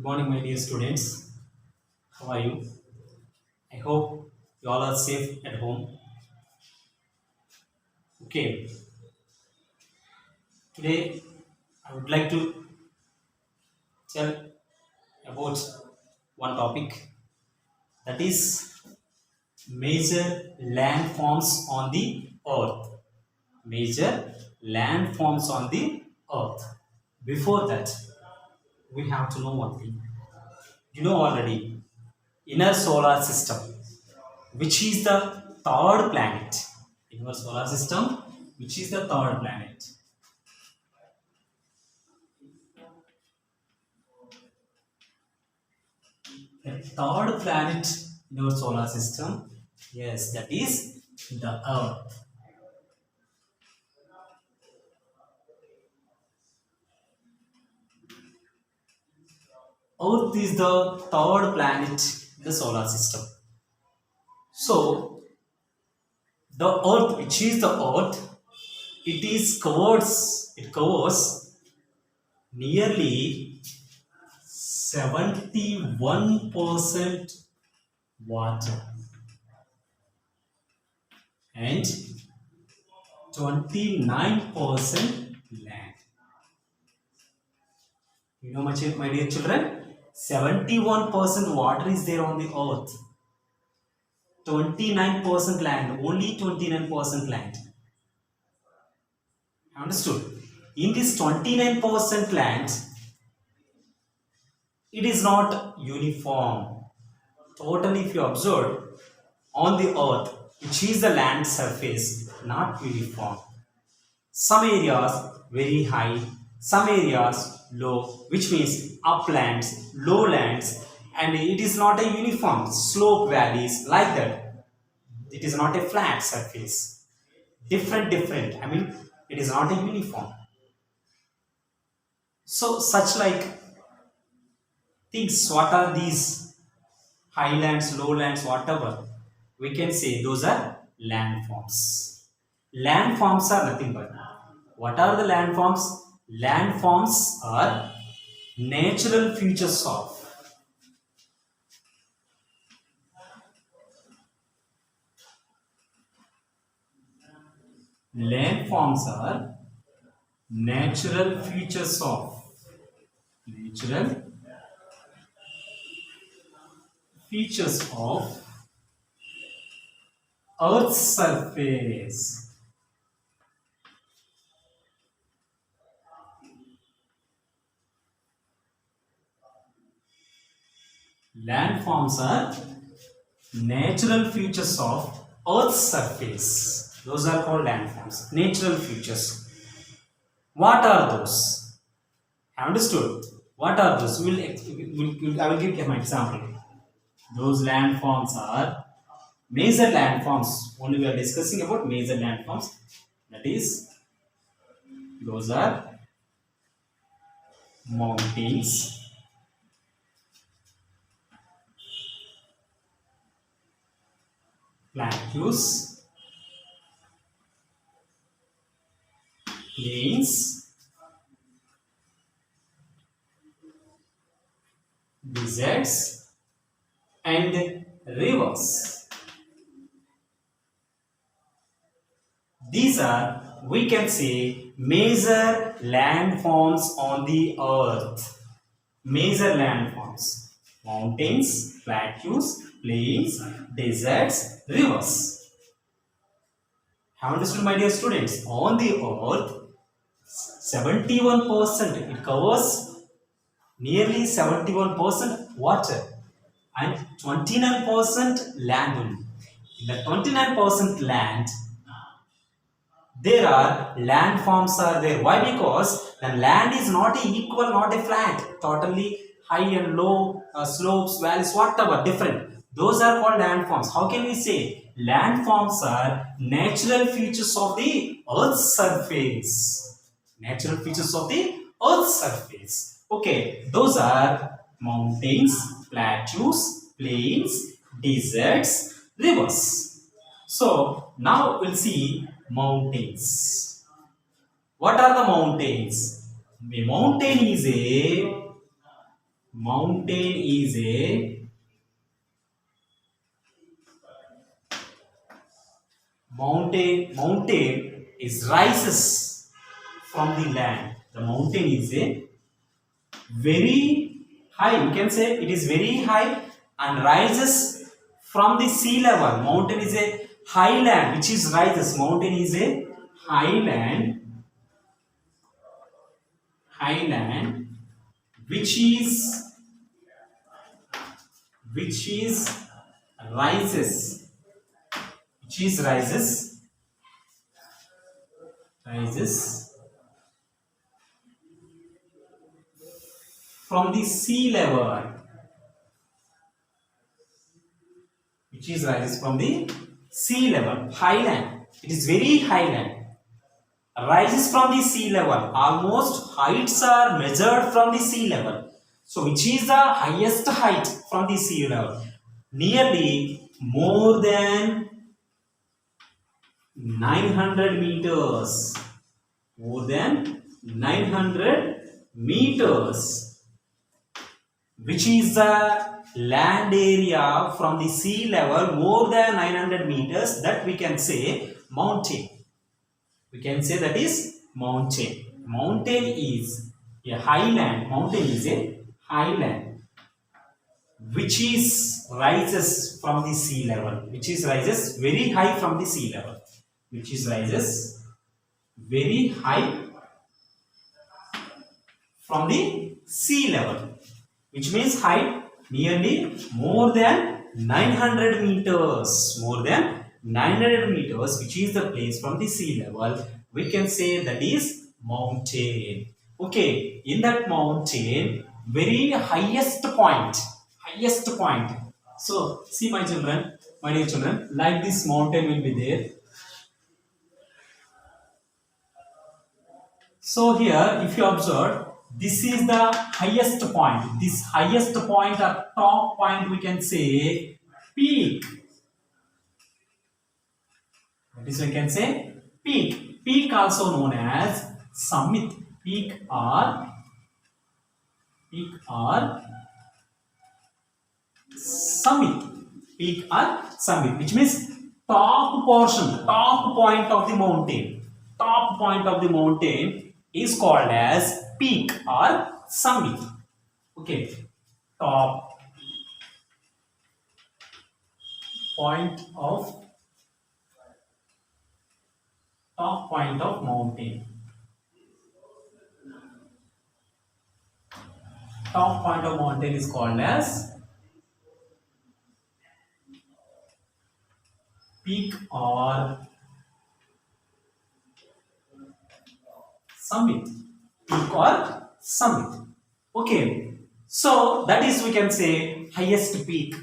morning, my dear students. How are you? I hope you all are safe at home. Okay, today I would like to tell about one topic, that is major landforms on the earth. Major landforms on the earth. Before that, we have to know one thing. You know already, inner solar system, which is the third planet in our solar system, which is the third planet. The third planet in our solar system, yes, that is the Earth. Earth is the third planet in the solar system. So, the Earth, which is the Earth, it covers nearly 71% water and 29% land. You know, my dear children, 71% water is there on the earth, 29% land, only 29% land. Understood? In this 29% land, it is not uniform. Totally, if you observe on the earth, which is the land surface, not uniform. Some areas very high, some areas low, which means uplands, lowlands, and it is not a uniform slope valleys like that. It is not a flat surface. Different. I mean, it is not a uniform. So, such like things, what are these highlands, lowlands, whatever? We can say those are landforms. Landforms are nothing but, what are the landforms? Landforms are natural features of landforms are natural features of natural features of Earth's surface. Landforms are natural features of Earth's surface. Those are called landforms, natural features. What are those? Understood? What are those? I will give you an example. Those landforms are major landforms. Only we are discussing about major landforms. That is, those are mountains, plateaus, plains, deserts, and rivers. These are, we can say, major landforms on the earth. Major landforms: mountains, plateaus, plains, deserts, rivers. Have understood, my dear students? On the earth, 71%, it covers nearly 71% water and 29% land only. In the 29% land, there are landforms are there. Why? Because the land is not equal, not a flat, totally high and low, slopes, valleys, whatever, different. Those are called landforms. How can we say? Landforms are natural features of the earth's surface. Natural features of the earth's surface. Okay, those are mountains, plateaus, plains, deserts, rivers. So now we'll see mountains. What are the mountains? A mountain is a Mountain is a mountain is rises from the land. The mountain is a very high. You can say it is very high and rises from the sea level. Mountain is a highland which is rises. Mountain is a highland which is which is rises which is rises from the sea level, which is rises from the sea level. Highland, it is very highland, rises from the sea level. Almost heights are measured from the sea level. So which is the highest height from the sea level? Nearly more than 900 meters. More than 900 meters. Which is the land area from the sea level more than 900 meters, that we can say mountain. We can say that is mountain. Mountain is a highland. Mountain is a highland which is rises from the sea level. Which is rises very high from the sea level. Which is rises very high from the sea level. Which means height nearly more than 900 meters. More than 900 meters, which is the place from the sea level. We can say that is mountain. Okay, in that mountain, very highest point. Highest point. So, see my children, my dear children, like this mountain will be there. So here, if you observe, this is the highest point. This highest point or top point we can say peak. That is, we can say peak. Peak also known as summit. Peak or summit. Peak or summit, which means top portion, top point of the mountain. Top point of the mountain is called as peak or summit. Okay, top point of mountain. Top point of mountain is called as peak or summit. Peak or summit. Okay, so that is, we can say, highest peak.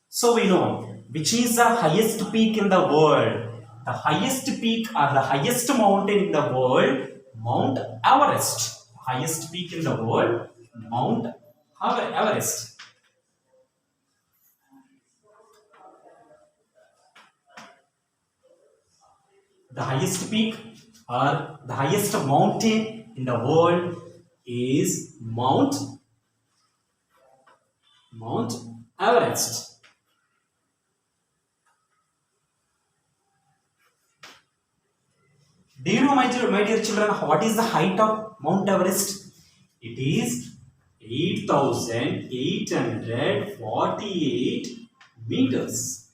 So we know which is the highest peak in the world. The highest peak or the highest mountain in the world, Mount Everest. Highest peak in the world, Mount Everest. The highest peak or the highest mountain in the world is Mount Everest. Do you know, my dear children, what is the height of Mount Everest? It is 8,848 meters.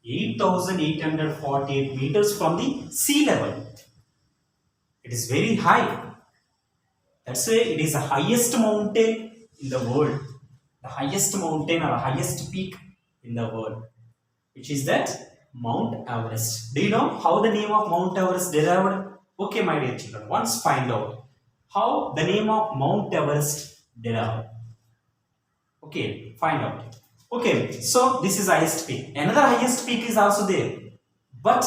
8,848 meters from the sea level. It is very high. That's why it is the highest mountain in the world. The highest mountain or highest peak in the world. Which is that Mount Everest. Do you know how the name of Mount Everest derived? Okay, my dear children, once find out how the name of Mount Everest derived. Okay, find out. Okay, so this is highest peak. Another highest peak is also there. But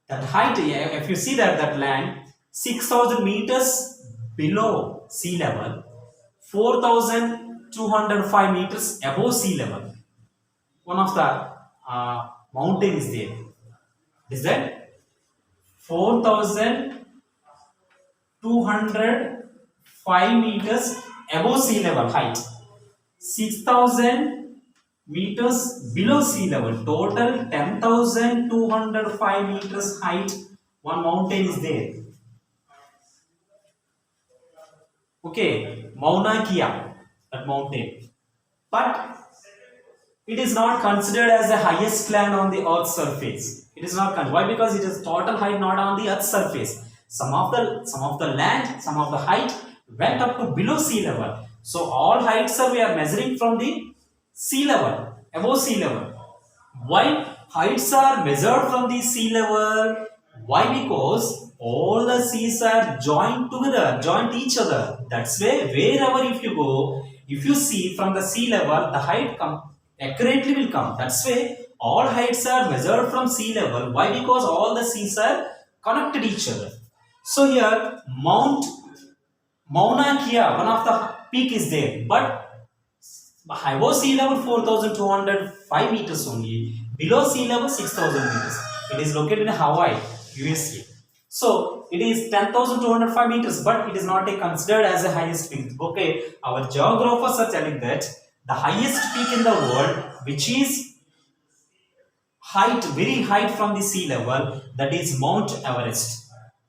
that height, if you see that land, 6,000 meters below sea level, 4,205 meters above sea level. One of the mountain is there. Is that 4,205 meters above sea level height, 6,000 meters below sea level, total 10,205 meters height. One mountain is there. Okay, Mauna Kea, that mountain. But it is not considered as the highest land on the earth's surface. It is not considered. Why? Because it is total height not on the earth's surface. Some of the land, some of the height went up to below sea level. So all heights are we are measuring from the sea level, above sea level. Why heights are measured from the sea level? Why? Because all the seas are joined together, joined each other. That's why wherever if you go, if you see from the sea level, the height accurately will come. That's why all heights are measured from sea level. Why? Because all the seas are connected each other. So here Mauna Kea, one of the peak is there, but above sea level 4,205 meters only, below sea level 6,000 meters. It is located in Hawaii, USA. So it is 10,205 meters, but it is not considered as the highest peak. Okay, our geographers are telling that the highest peak in the world, which is height, very height from the sea level, that is Mount Everest.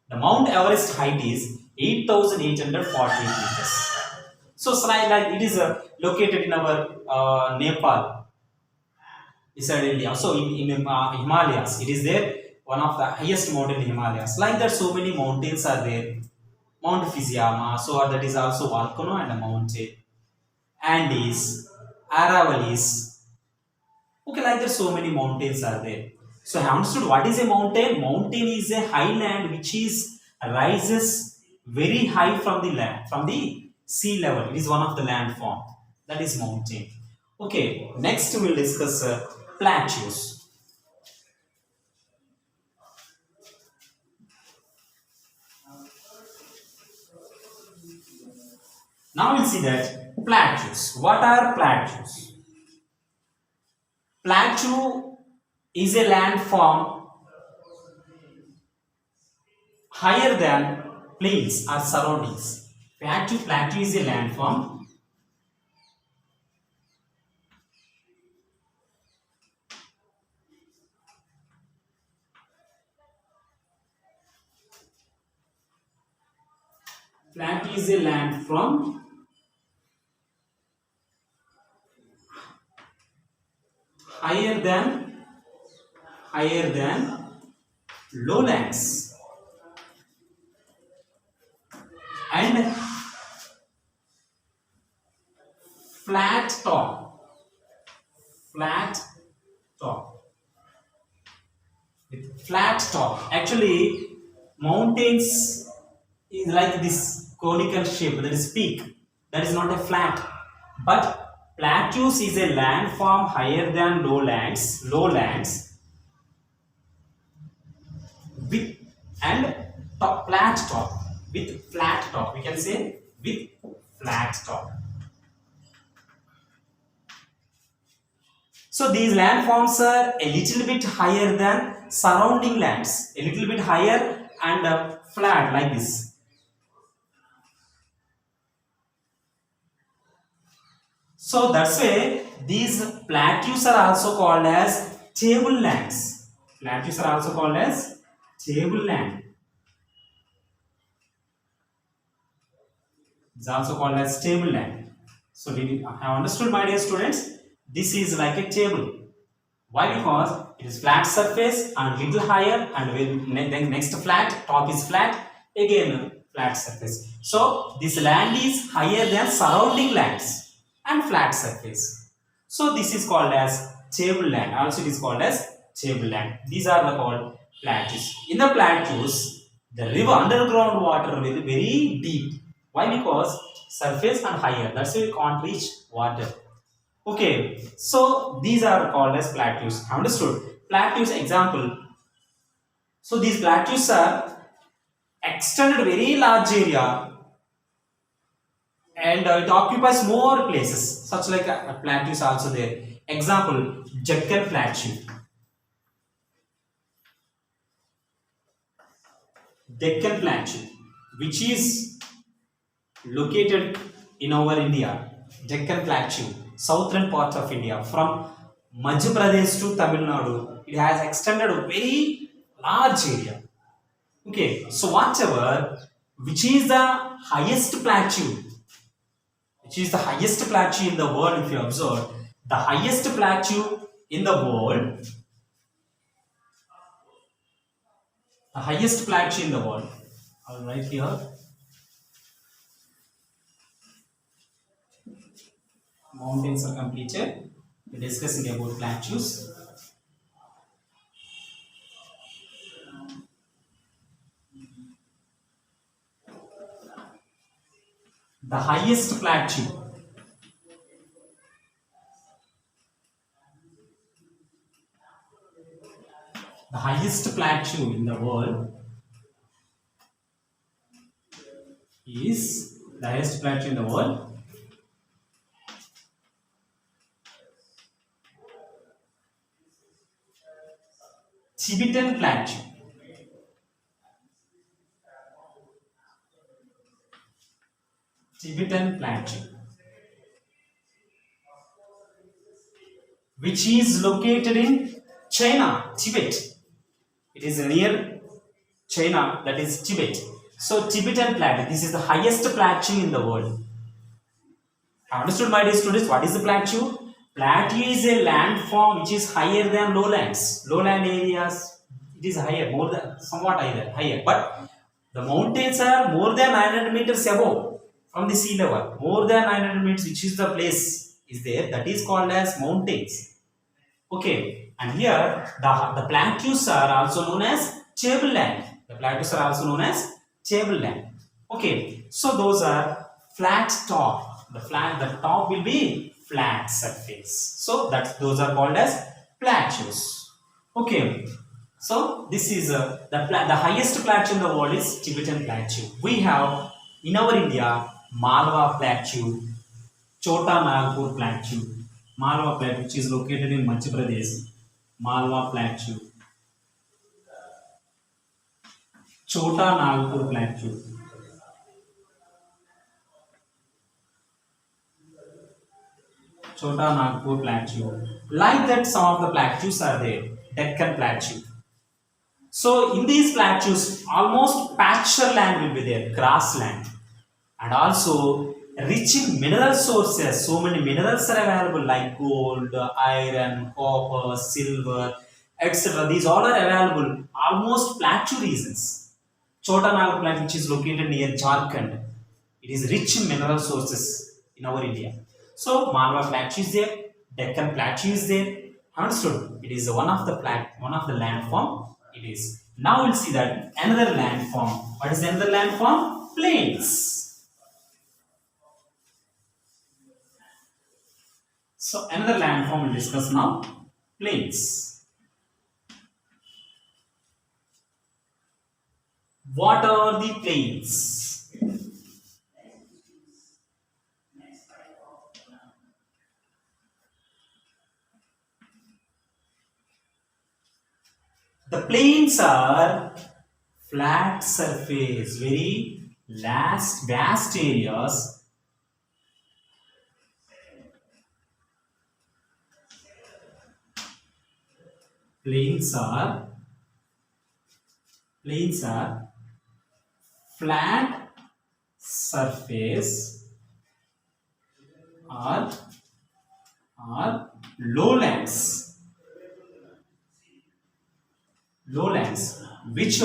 The Mount Everest height is 8,848 meters. So slide like it is located in our Nepal, beside India. So in Himalayas, it is there, one of the highest mountain in Himalayas. Like that, so many mountains are there. Mount Fujiyama, so that is also volcano and a mountain. Andes, Aravallis. Okay, like that, so many mountains are there. So I understood what is a mountain. Mountain is a highland which is rises very high from the land, from the sea level. It is one of the landform. That is mountain. Okay, next we will discuss plateaus. Now we'll see that plateaus. What are plateaus? Plateau is a landform higher than plains or surroundings. Plateau is a landform Plateau is a landform higher than lowlands and flat top flat top with flat top. Actually, mountains is like this conical shape, that is peak, that is not a flat, but plateaus is a landform higher than lowlands with and flat top, with flat top, we can say with flat top. So these landforms are a little bit higher than surrounding lands, a little bit higher and flat like this. So that's why these plateaus are also called as tablelands. Plateaus are also called as tableland. It's also called as tableland. So I have understood, my dear students, this is like a table. Why? Because it is flat surface and little higher, and then next flat, top is flat, again flat surface. So this land is higher than surrounding lands and flat surface. So this is called as tableland. Also it is called as tableland. These are the called plateaus. In the plateaus, the river underground water will be very deep. Why? Because surface and higher. That's why we can't reach water. Okay, so these are called as plateaus. Understood? Plateaus example. So these plateaus are extended very large area and it occupies more places. Such like plateaus also there. Example, Deccan Plateau. Deccan Plateau, which is located in our India, Deccan Plateau, southern part of India, from Madhya Pradesh to Tamil Nadu, it has extended a very large area. Okay, so whatever, which is the highest plateau, which is the highest plateau in the world, if you observe, the highest plateau in the world, the highest plateau in the world, I'll write here, mountains are completed, we're discussing about plateaus. The highest plateau, the highest plateau in the world is the highest plateau in the world Tibetan Plateau. Tibetan Plateau, which is located in China, Tibet. It is near China, that is Tibet. So Tibetan Plateau, this is the highest plateau in the world. Understood, my dear students, what is the plateau? Plateau is a landform which is higher than lowlands. Lowland areas, it is higher, more than, somewhat higher. But the mountains are more than 900 meters above from the sea level. More than 900 meters, which is the place is there, that is called as mountains. Okay, and here the plateaus are also known as tableland. The plateaus are also known as tableland. Okay, so those are flat top. The top will be flat surface. So those are called as plateaus. Okay, so this is the highest plateau in the world is Tibetan Plateau. We have in our India Malwa Plateau, Chota Nagpur Plateau, Malwa Plateau, which is located in Madhya Pradesh, Malwa Plateau, Chota Nagpur Plateau, Chota Nagpur Plateau. Like that, some of the plateaus are there. Deccan Plateau. So in these plateaus, almost pasture land will be there, grassland, and also rich in mineral sources. So many minerals are available like gold, iron, copper, silver, etc. These all are available almost plateau regions. Chota Nagpur Plateau, which is located near Jharkhand, it is rich in mineral sources in our India. So Malwa Plateau is there, Deccan Plateau is there. Understood? It is one of the landform. It is. Now we'll see that another landform. What is another landform? Plains. So another landform we'll discuss now. Plains. What are the plains? The plains are flat surface, very vast areas plains are flat surface or lowlands which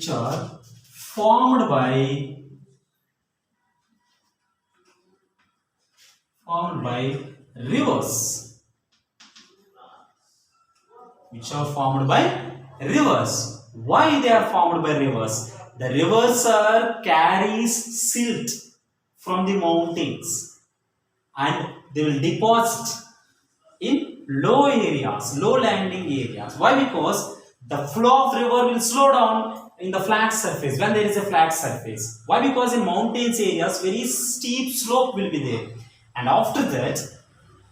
are formed by rivers, Why they are formed by rivers? The rivers carries silt from the mountains and they will deposit in low landing areas. Why? Because the flow of river will slow down in the flat surface when there is a flat surface. Why? Because in mountains areas very steep slope will be there, and after that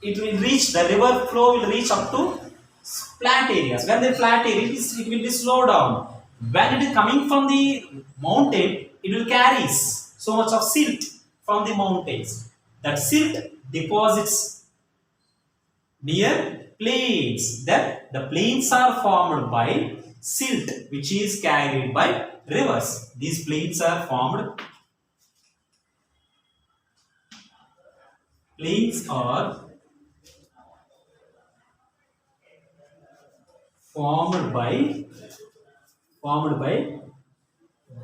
the river flow will reach up to flat areas. When the flat areas, it will be slow down. When it is coming from the mountain, it will carry so much of silt from the mountains. That silt deposits near plains. That the plains are formed by silt, which is carried by rivers. These plains are plains are formed by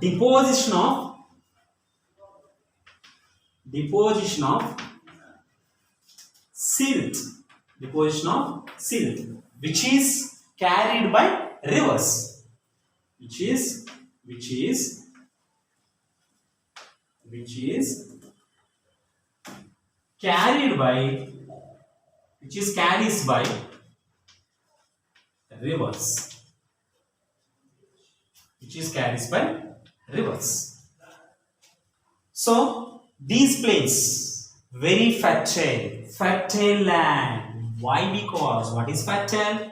deposition of deposition of silt deposition of silt, which is carried by rivers, which is which is which is carried by which is carries by rivers, which is carries by rivers. So these plains very fertile land. Why? Because what is fertile?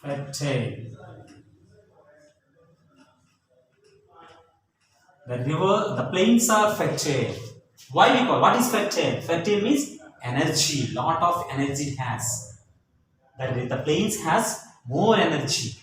Fertile. The plains are fertile. Why? Because what is fertile? Fertile means energy. Lot of energy it has. The plains has more energy.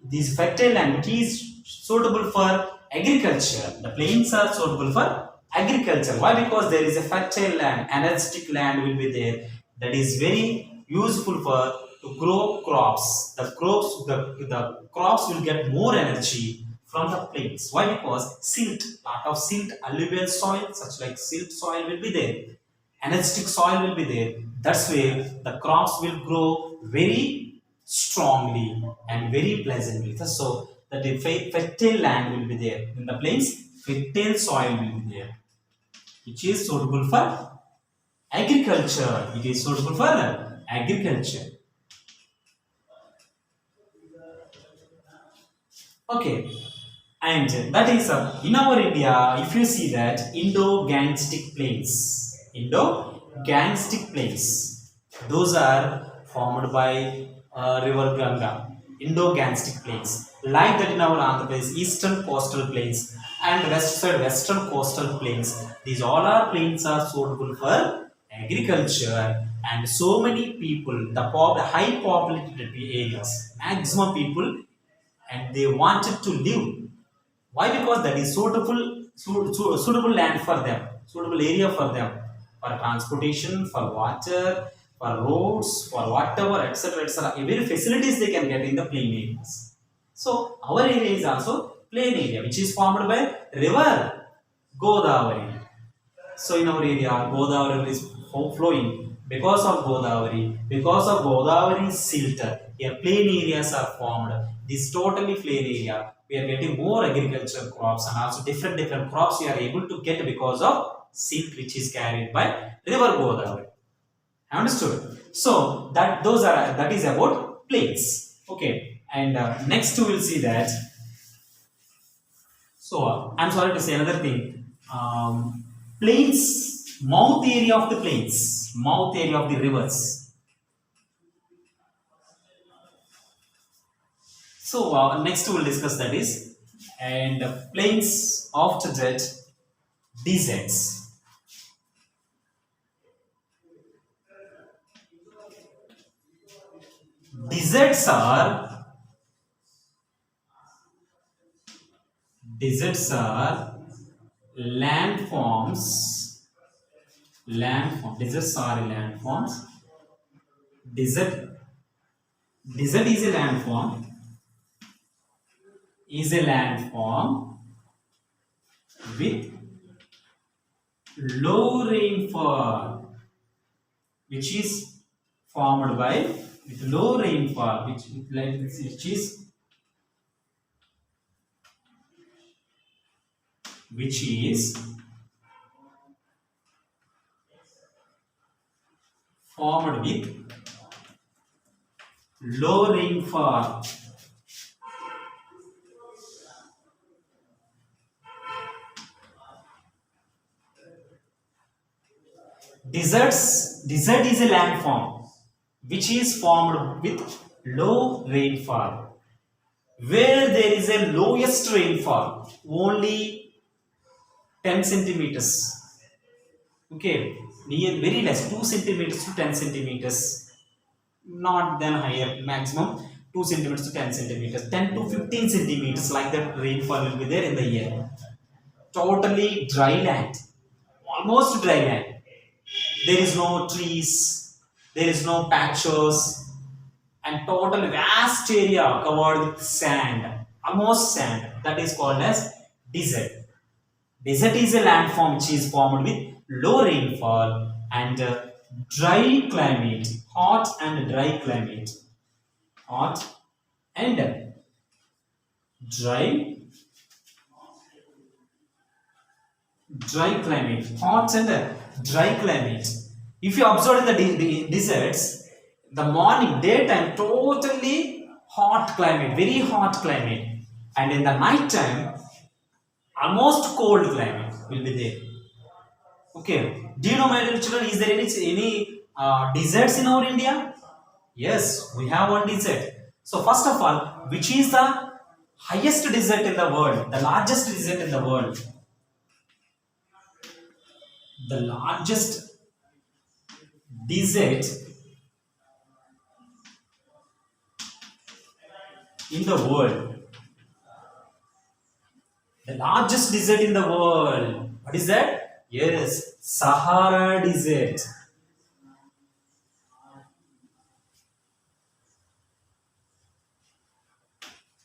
This fertile land, it is suitable for agriculture. The plains are suitable for agriculture. Why? Because there is a fertile land, energetic land will be there. That is very useful for to grow crops. The crops will get more energy from the plains. Why? Because silt, part of silt, alluvial soil, such like silt soil will be there. Energetic soil will be there. That's where the crops will grow very strongly and very pleasantly. So that the fertile land will be there. In the plains, fertile soil will be there, which is suitable for agriculture. It is suitable for agriculture. Okay. And that is in our India, if you see that Indo-Gangetic plains, those are formed by river Ganga, Indo-Gangetic plains. Like that in our Andhra Pradesh, eastern coastal plains and western coastal plains. These all are plains are suitable for agriculture, and so many people, the high populated areas, maximum people, and they wanted to live. Why? Because that is suitable land for them, suitable area for them, for transportation, for water, for roads, for whatever, etc., etc. Every facilities they can get in the plain areas. So our area is also plain area, which is formed by river Godavari. So in our area, Godavari is flowing because of Godavari silt. Here plain areas are formed. This totally plain area. We are getting more agricultural crops and also different crops we are able to get because of silt which is carried by river Godavari. Understood? So that is about plains. Okay, and next we will see that. So I'm sorry to say another thing. Plains, mouth area of the rivers. So next we will discuss that is, and plains after that, deserts. Deserts are deserts are landforms. Deserts are landforms. Desert desert is a landform with low rainfall, which is formed by with low rainfall, which is formed with low rainfall. Desert is a landform which is formed with low rainfall. Where there is a lowest rainfall, only 10 centimeters. Okay, near very less, 2 centimeters to 10 centimeters. Not then higher, maximum 2 centimeters to 10 centimeters. 10 to 15 centimeters like that rainfall will be there in the year. Totally dry land, almost dry land. There is no trees, there is no patches, and total vast area covered with sand, almost sand. That is called as desert. Desert is a landform which is formed with low rainfall and dry climate, hot and dry climate, hot and dry climate, hot and dry climate. If you observe in the deserts, the morning, daytime, totally hot climate, very hot climate, and in the night time, almost cold climate will be there. Okay, do you know, my dear children, is there any deserts in our India? Yes, we have one desert. So first of all, which is the highest desert in the world, the largest desert in the world? The largest desert in the world. The largest desert in the world. What is that? Yes, Sahara Desert.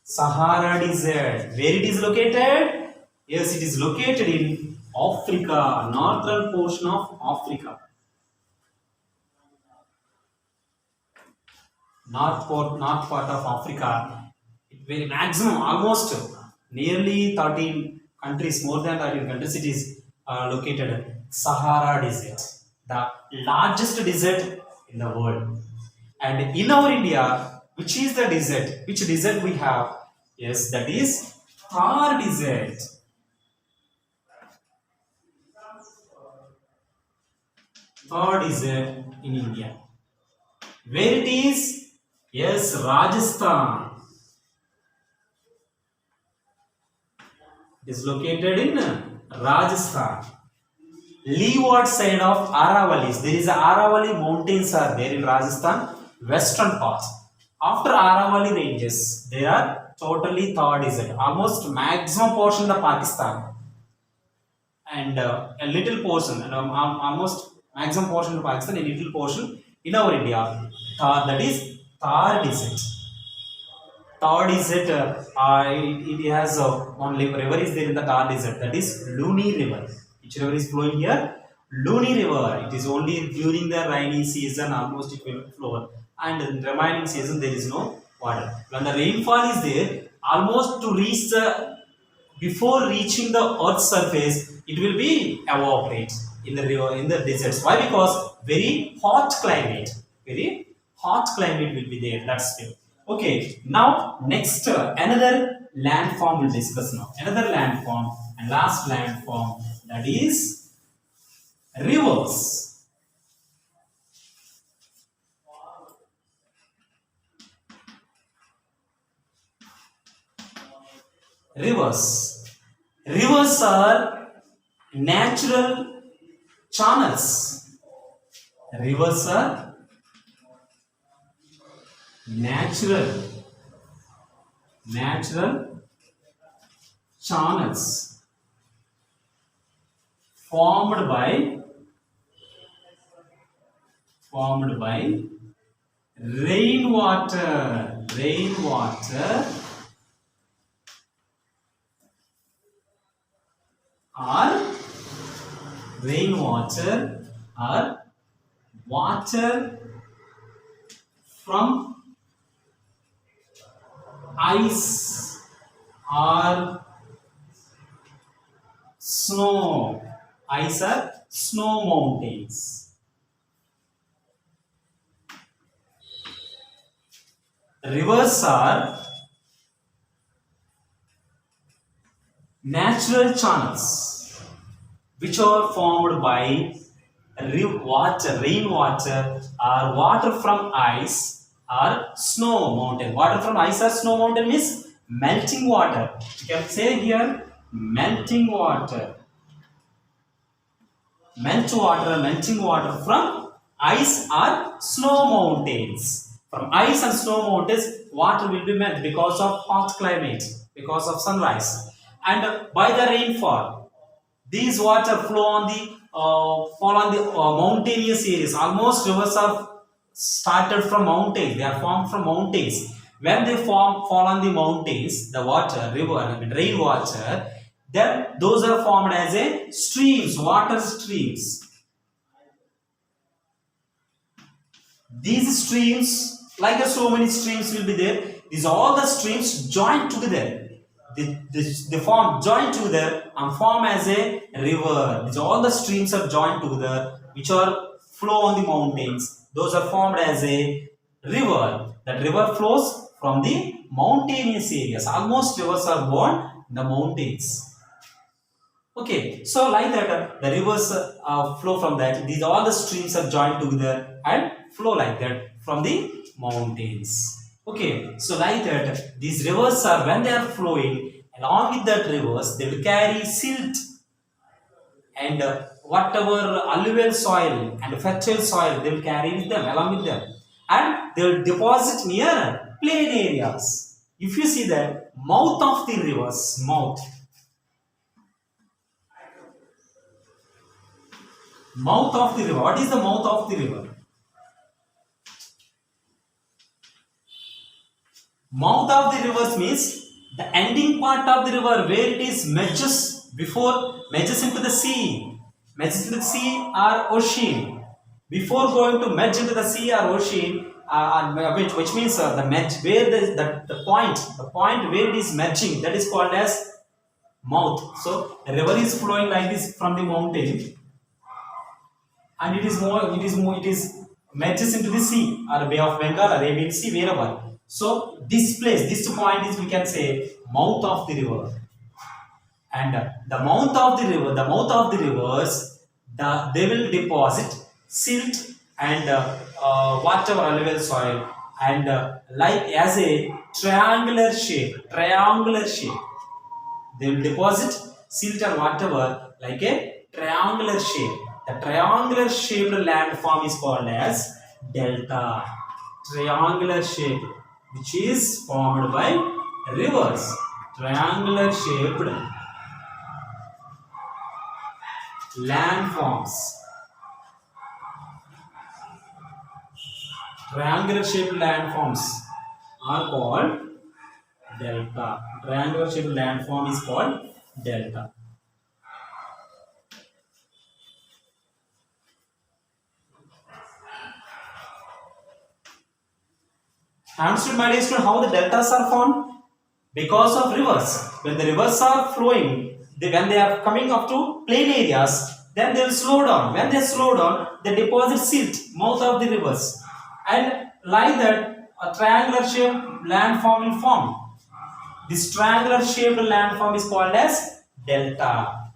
Sahara Desert. Where it is located? Yes, it is located in Africa, northern portion of Africa. North part of Africa. Very maximum, almost nearly 13 countries, more than 13 countries, it is located. Sahara Desert, the largest desert in the world. And in our India, which is the desert? Which desert we have? Yes, that is Thar Desert. Thar Desert in India. Where it is? Yes, Rajasthan. It is located in Rajasthan. Leeward side of Aravalis. There is Aravali mountains are there in Rajasthan, western part. After Aravali ranges, there are totally Thar Desert. Almost maximum portion of Pakistan and a little portion, and almost maximum portion of Pakistan, a little portion in our India. That is Thar Desert. Thar Desert, it has one river is there in the Thar Desert, that is Luni River. Which river is flowing here? Luni River. It is only during the rainy season, almost it will flow. And in the remaining season, there is no water. When the rainfall is there, almost to reach the, before reaching the earth's surface, it will be evaporate in the river, in the deserts. Why? Because very hot climate. Very hot climate will be there. That's it. Okay, now next another landform we'll discuss now. Another landform and last landform, that is rivers. Rivers. Rivers are natural channels. Rivers are natural channels formed by rainwater or water from ice or snow. Ice or snow mountains. Rivers are natural channels which are formed by water, rainwater, or water from ice or snow mountain. Water from ice or snow mountain means melting water. You can say here melting water. Melting water from ice or snow mountains. From ice and snow mountains, water will be melt because of hot climate, because of sunrise, and by the rainfall. These water flow on the fall on the mountainous areas. Almost rivers are started from mountains. They are formed from mountains. When they fall on the mountains, the water, river, I mean rainwater, then those are formed as a streams, water streams. These streams, like so many streams will be there. These all the streams join together. They form join together and form as a river. These all the streams are joined together, which are flow on the mountains. Those are formed as a river. That river flows from the mountainous areas. Almost rivers are born in the mountains. Okay, so like that, the rivers flow from that. These all the streams are joined together and flow like that from the mountains. Okay, so like that, these rivers are when they are flowing along with that rivers, they will carry silt and whatever alluvial soil and fertile soil they will carry with them along with them, and they will deposit near plain areas. If you see the mouth of the rivers, mouth of the river. What is the mouth of the river? Mouth of the rivers means the ending part of the river where it is merges into the sea. Merges into the sea or ocean. Before going to merge into the sea or ocean, which means the merge where the point where it is merging, that is called as mouth. So the river is flowing like this from the mountain, and it is merges into the sea or Bay of Bengal or Arabian Sea, wherever. So this place, this point is, we can say, mouth of the river. And the mouth of the rivers, they will deposit silt and whatever alluvial soil, and like as a triangular shape. They will deposit silt or whatever like a triangular shape. The triangular shaped landform is called as delta. Triangular shape, which is formed by rivers. Triangular shaped landforms. Triangular shaped landforms are called delta. Triangular shaped landform is called delta. Understood, my dear student, how the deltas are formed? Because of rivers. When the rivers are flowing, when they are coming up to plain areas, then they will slow down. When they slow down, they deposit silt, mouth of the rivers. And like that, a triangular shaped landform will form. This triangular shaped landform is called as delta.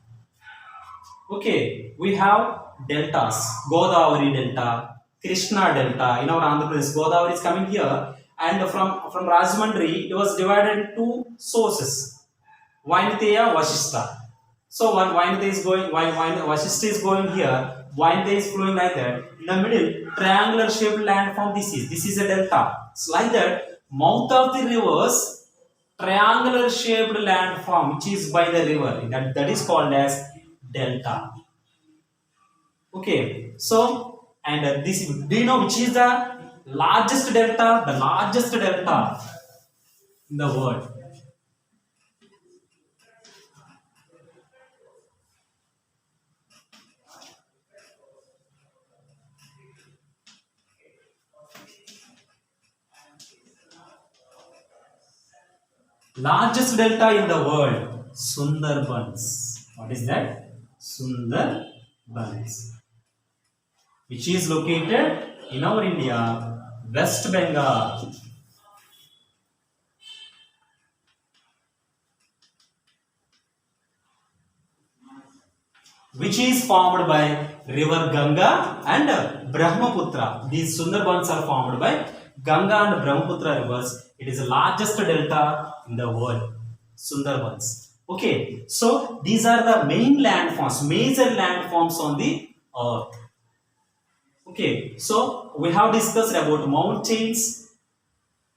Okay, we have deltas. Godavari delta, Krishna delta. In our Andhra Pradesh, Godavari is coming here, and from Rajahmundry, it was divided into two sources, Vainateya, Vashishta. So one Vainate is going, Vashishta is going here, Vainate is flowing like that. In the middle, triangular shaped landform. This is a delta. So like that, mouth of the rivers, triangular shaped landform which is by the river, that is called as delta. Okay, so and this, do you know which is the largest delta? The largest delta in the world. Largest delta in the world, Sundarbans. What is that? Sundarbans, which is located in our India, West Bengal. Which is formed by river Ganga and Brahmaputra. These Sundarbans are formed by Ganga and Brahmaputra rivers. It is the largest delta in the world, Sundarbans. Okay, so these are the main landforms, major landforms on the earth. Okay, so we have discussed about mountains,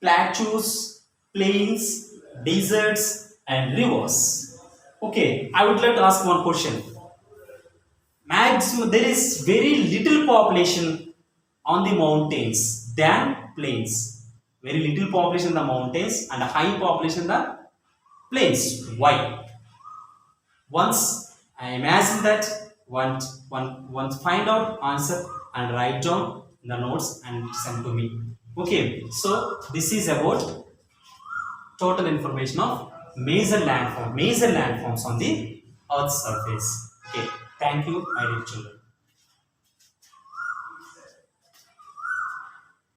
plateaus, plains, deserts, and rivers. Okay, I would like to ask one question. Maximum, there is very little population on the mountains than plains. Very little population in the mountains and a high population in the plains. Why? Once I imagine that, once find out answer and write down the notes and send to me. Okay, so this is about total information of major landforms on the Earth's surface. Okay, thank you, my dear children.